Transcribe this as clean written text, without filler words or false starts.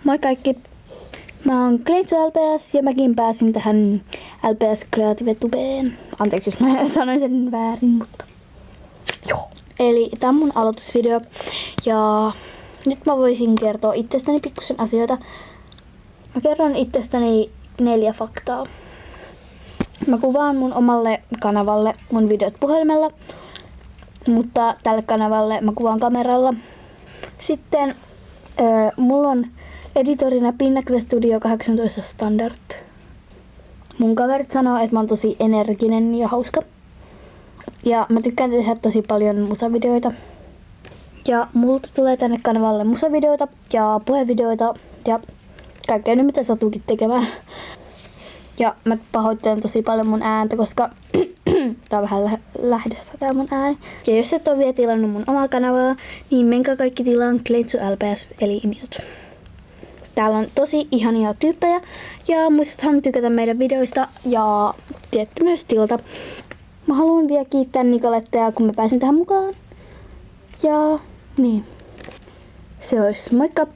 Moi kaikki! Mä oon Kleitsu LPS ja mäkin pääsin tähän LPS Creative Tubeen. Anteeksi jos mä sanoin sen väärin, mutta joo. Eli tää on mun aloitusvideo ja nyt mä voisin kertoa itsestäni pikkusen asioita. Mä kerron itsestäni 4 faktaa. Mä kuvaan mun omalle kanavalle mun videot puhelimella, mutta tälle kanavalle mä kuvaan kameralla. Sitten mulla on editorina Pinnacle Studio 18 Standard. Mun kaverit sanoo, että mä oon tosi energinen ja hauska. Ja mä tykkään tehdä tosi paljon musavideoita. Ja multa tulee tänne kanavalle musavideoita ja puhevideoita ja kaikkea nyt mitä satuukin tekemään. Ja mä pahoittelen tosi paljon mun ääntä, koska tää on vähän lähdössä tää mun ääni. Ja jos et oo vielä tilannut mun omaa kanavaa, niin menkää kaikki tilaan Kleitsu LPS eli Imiot. Täällä on tosi ihania tyyppejä ja muistathan tykätä meidän videoista ja tiedätte myös tilata. Mä haluan vielä kiittää Nicolettea, kun mä pääsin tähän mukaan. Ja niin, se olisi moikka!